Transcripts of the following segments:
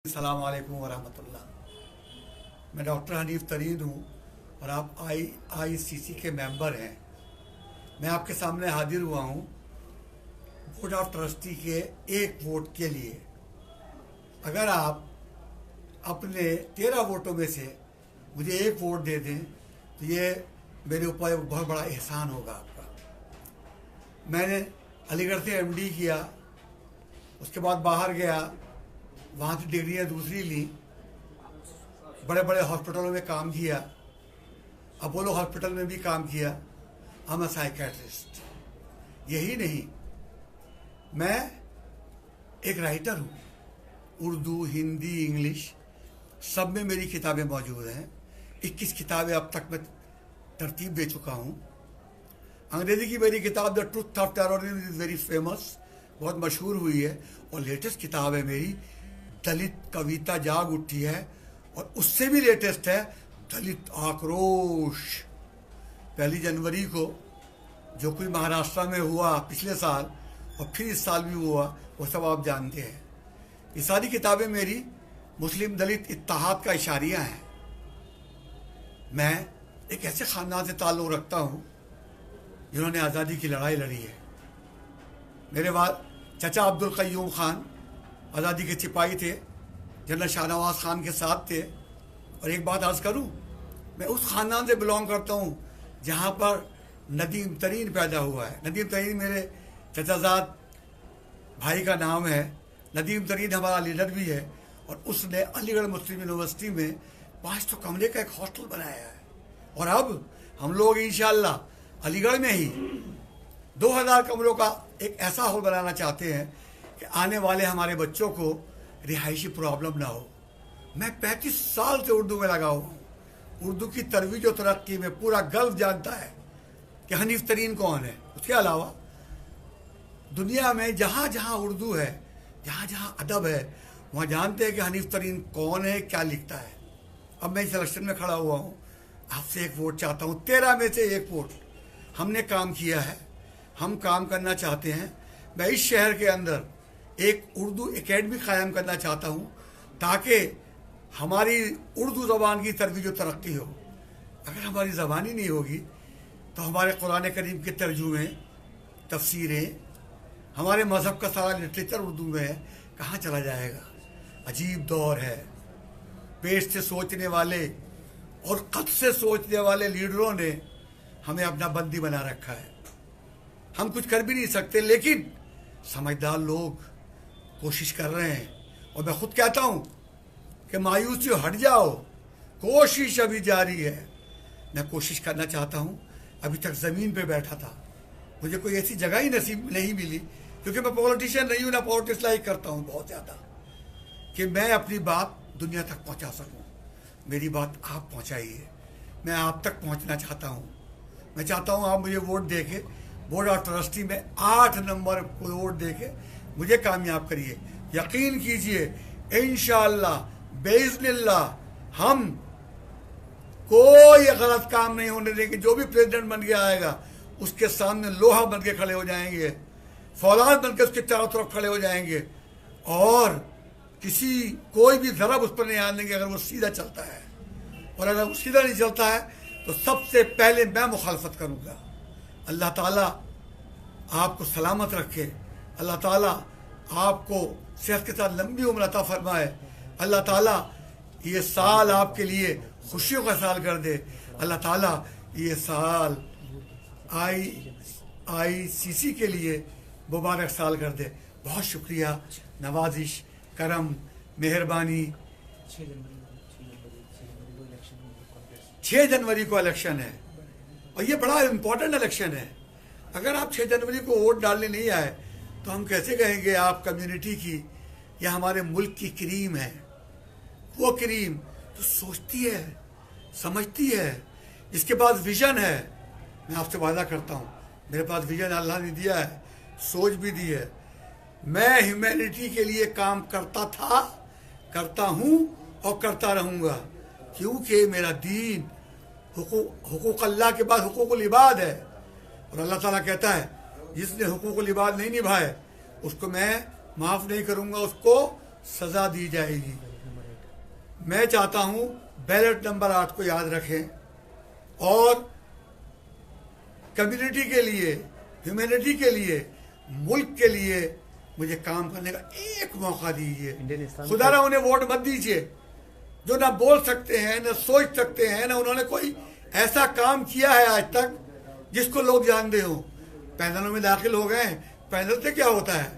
अस्सलाम वालेकुम वरहमतुल्लाह। मैं डॉक्टर हनीफ तरीन हूँ और आप IICC के मेंबर हैं। मैं आपके सामने हाजिर हुआ हूँ बोर्ड ऑफ ट्रस्टी के एक वोट के लिए। अगर आप अपने 13 वोटों में से मुझे एक वोट दे दें तो ये मेरे ऊपर एक बहुत बड़ा एहसान होगा आपका। मैंने अलीगढ़ से MD किया, उसके बाद बाहर गया, वहाँ से डिग्रियाँ दूसरी ली, बड़े बड़े हॉस्पिटलों में काम किया, अपोलो हॉस्पिटल में भी काम किया। I am psychiatrist. यही नहीं, मैं एक राइटर हूँ। उर्दू, हिंदी, इंग्लिश सब में मेरी किताबें मौजूद हैं। 21 किताबें अब तक मैं तरतीब दे चुका हूँ। अंग्रेज़ी की मेरी किताब the truth of terrorism is very famous, बहुत मशहूर हुई है। और लेटेस्ट किताब है मेरी दलित कविता जाग उठी है, और उससे भी लेटेस्ट है दलित आक्रोश। 1 जनवरी को जो कुछ महाराष्ट्र में हुआ पिछले साल और फिर इस साल भी हुआ, वो सब आप जानते हैं। ये सारी किताबें मेरी मुस्लिम दलित इत्तेहाद का इशारिया हैं। मैं एक ऐसे ख़ानदान से ताल्लुक़ रखता हूँ जिन्होंने आज़ादी की लड़ाई लड़ी है। मेरे बाद चाचा अब्दुल क़य्यूम ख़ान आज़ादी के सिपाही थे, जनरल शाहनवाज ख़ान के साथ थे। और एक बात अर्ज़ करूं, मैं उस ख़ानदान से बिलोंग करता हूं जहां पर नदीम तरीन पैदा हुआ है। नदीम तरीन मेरे चचाजाद भाई का नाम है। नदीम तरीन हमारा लीडर भी है, और उसने अलीगढ़ मुस्लिम यूनिवर्सिटी में 500 कमरे का एक हॉस्टल बनाया है। और अब हम लोग इंशाअल्लाह अलीगढ़ में ही 2000 कमरों का एक ऐसा हॉल बनाना चाहते हैं कि आने वाले हमारे बच्चों को रिहायशी प्रॉब्लम ना हो। मैं 35 साल से उर्दू में लगा हुआ हूँ। उर्दू की तरवीज और तरक्की में पूरा गल्फ जानता है कि हनीफ तरीन कौन है। उसके अलावा दुनिया में जहाँ जहाँ उर्दू है, जहाँ जहाँ अदब है, वहाँ जानते हैं कि हनीफ तरीन कौन है, क्या लिखता है। अब मैं इस इलेक्शन में खड़ा हुआ हूँ, आपसे एक वोट चाहता हूँ। 13 में से एक वोट। हमने काम किया है, हम काम करना चाहते हैं। मैं इस शहर के अंदर एक उर्दू एकेडमी कायम करना चाहता हूँ ताकि हमारी उर्दू ज़बान की तरवीज और तरक्की हो। अगर हमारी ज़बान ही नहीं होगी तो हमारे कुरान करीम के तर्जुमे, तफसीरें, हमारे मज़हब का सारा लिटरेचर उर्दू में है, कहाँ चला जाएगा। अजीब दौर है। पेट से सोचने वाले और क़द से सोचने वाले लीडरों ने हमें अपना बंदी बना रखा है। हम कुछ कर भी नहीं सकते, लेकिन समझदार लोग कोशिश कर रहे हैं। और मैं खुद कहता हूँ कि मायूसी हट जाओ, कोशिश अभी जारी है। मैं कोशिश करना चाहता हूँ। अभी तक ज़मीन पे बैठा था, मुझे कोई ऐसी जगह ही नसीब नहीं मिली, क्योंकि मैं पॉलिटिशियन नहीं हूँ, ना पॉलिटिक्स लाइक करता हूँ बहुत ज़्यादा, कि मैं अपनी बात दुनिया तक पहुँचा सकूँ। मेरी बात आप पहुँचाइए, मैं आप तक पहुँचना चाहता हूँ। मैं चाहता हूँ आप मुझे वोट दे के बोर्ड ऑफ ट्रस्टी में 8 नंबर को वोट दे के मुझे कामयाब करिए। यकीन कीजिए, इंशाअल्लाह बेइज़्निल्लाह हम कोई गलत काम नहीं होने देंगे। जो भी प्रेसिडेंट बन के आएगा उसके सामने लोहा बन के खड़े हो जाएंगे, फौलाद बन के उसके चारों तरफ खड़े हो जाएंगे, और कोई भी ज़रब उस पर नहीं आने देंगे अगर वो सीधा चलता है। और अगर वो सीधा नहीं चलता है तो सबसे पहले मैं मुखालफत करूँगा। अल्लाह ताला आपको सलामत रखे, अल्लाह ताला आपको सेहत के साथ लंबी उम्र अता फरमाए, अल्लाह ताला ये साल आपके लिए खुशियों का साल कर दे, अल्लाह ताला ये साल IICC के लिए मुबारक साल कर दे। बहुत शुक्रिया, नवाजिश, करम, मेहरबानी। 6 जनवरी को इलेक्शन है, और ये बड़ा इम्पोर्टेंट इलेक्शन है। अगर आप 6 जनवरी को वोट डालने नहीं आए तो हम कैसे कहेंगे आप कम्युनिटी की या हमारे मुल्क की करीम है। वो करीम तो सोचती है, समझती है, इसके पास विजन है। मैं आपसे वादा करता हूँ, मेरे पास विजन अल्लाह ने दिया है, सोच भी दी है। मैं ह्यूमैनिटी के लिए काम करता था, करता हूँ और करता रहूँगा, क्योंकि मेरा दीन हुकूक अल्लाह के बाद हुकूकुल इबाद है। और अल्लाह ताला कहता है जिसने हुकूकुल इबाद नहीं निभाए उसको मैं माफ़ नहीं करूँगा, उसको सज़ा दी जाएगी। मैं चाहता हूं बैलेट नंबर 8 को याद रखें और कम्युनिटी के लिए, ह्यूमैनिटी के लिए, मुल्क के लिए मुझे काम करने का एक मौका दीजिए। खुदारा उन्हें वोट मत दीजिए जो ना बोल सकते हैं, ना सोच सकते हैं, ना उन्होंने कोई ऐसा काम किया है आज तक जिसको लोग जानते हो। पैनलों में दाखिल हो गए, पैनल से क्या होता है,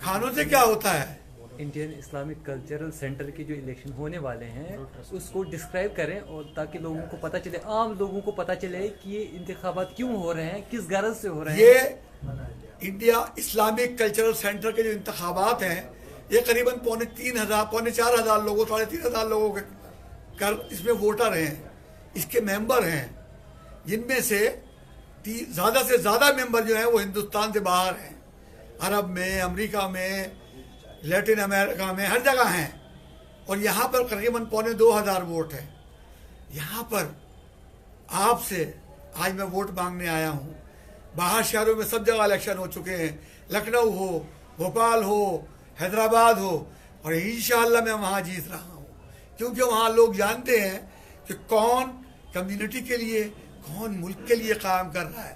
खानों से क्या होता है। इंडियन इस्लामिक कल्चरल सेंटर की जो इलेक्शन होने वाले हैं उसको डिस्क्राइब करें, और ताकि लोगों को पता चले, आम लोगों को पता चले कि ये इंतखाबात क्यों हो रहे हैं, किस गर्ज से हो रहे हैं। ये इंडिया इस्लामिक कल्चरल सेंटर के जो इंतखाबात हैं, ये करीबन 3,500 लोगों, 3,500 लोगों के कर इसमें वोटर हैं, इसके मेंबर हैं, जिनमें से ज़्यादा से ज़्यादा मेंबर जो हैं वो हिंदुस्तान से बाहर हैं। अरब में, अमेरिका में, लैटिन अमेरिका में, हर जगह हैं। और यहाँ पर करीबन 2,500 वोट है। यहाँ पर आपसे आज मैं वोट मांगने आया हूँ। बाहर शहरों में सब जगह इलेक्शन हो चुके हैं, लखनऊ हो, भोपाल हो, हैदराबाद हो, और इंशाअल्लाह मैं वहाँ जीत रहा हूँ, क्योंकि वहाँ लोग जानते हैं कि कौन कम्युनिटी के लिए, कौन मुल्क के लिए काम कर रहा है।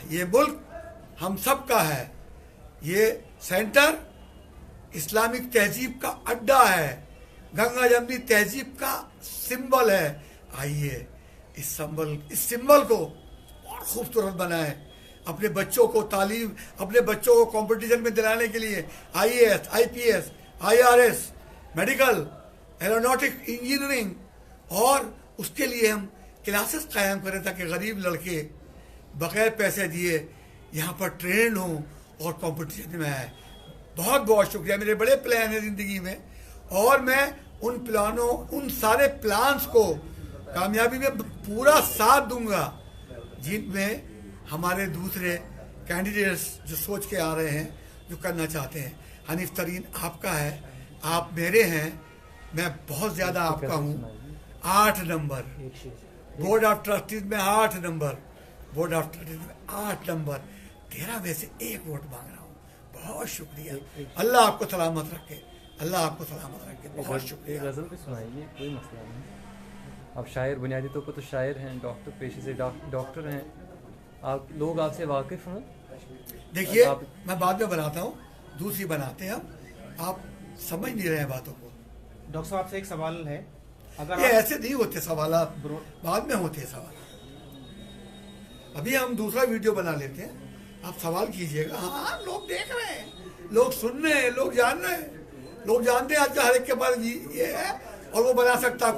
ये मुल्क हम सब का है। ये सेंटर इस्लामिक तहजीब का अड्डा है, गंगा जमनी तहजीब का सिंबल है। आइए इस सिंबल को और खूबसूरत बनाएं, अपने बच्चों को तालीम, अपने बच्चों को कंपटीशन में दिलाने के लिए IAS, IPS, IRS, medical, aeronautic engineering, और उसके लिए हम क्लासेस कायम करें ताकि गरीब लड़के बगैर पैसे दिए यहाँ पर ट्रेंड हों और कंपटीशन में आए। बहुत बहुत शुक्रिया। मेरे बड़े प्लान हैं ज़िंदगी में, और मैं उन प्लानों, उन सारे प्लान्स को कामयाबी में पूरा साथ दूंगा जिनमें हमारे दूसरे कैंडिडेट्स जो सोच के आ रहे हैं, जो करना चाहते हैं। हनीफ तरीन आपका है, आप मेरे हैं, मैं बहुत ज़्यादा आपका हूँ। 8 नंबर बोर्ड ऑफ ट्रस्टीज में, 8 नंबर बोर्ड ऑफ ट्रस्टीज में, 8 नंबर 13 में से 1 वोट मांग रहा हूँ। बहुत शुक्रिया। अल्लाह आपको सलामत रखे, अल्लाह आपको सलामत रखे। बहुत शुक्रिया। गज़ल भी सुनाइए, कोई मसला नहीं। आप शायर, बुनियादी तौर पर तो शायर हैं, डॉक्टर पेशे से डॉक्टर हैं, आप लोग आपसे वाकिफ़ हों। देखिए मैं बाद में बनाता हूँ, दूसरी बनाते हैं हम, आप समझ नहीं रहे हैं बातों को। डॉक्टर साहब आपसे एक सवाल है, अगर ये ऐसे नहीं होते सवाल, बाद में होते हैं सवाल। अभी हम दूसरा वीडियो बना लेते हैं, आप सवाल कीजिएगा। हाँ, लोग देख रहे हैं, लोग सुन रहे हैं, लोग जान रहे हैं, लोग जानते हैं आज का हर एक के पास ये है और वो बना सकता है।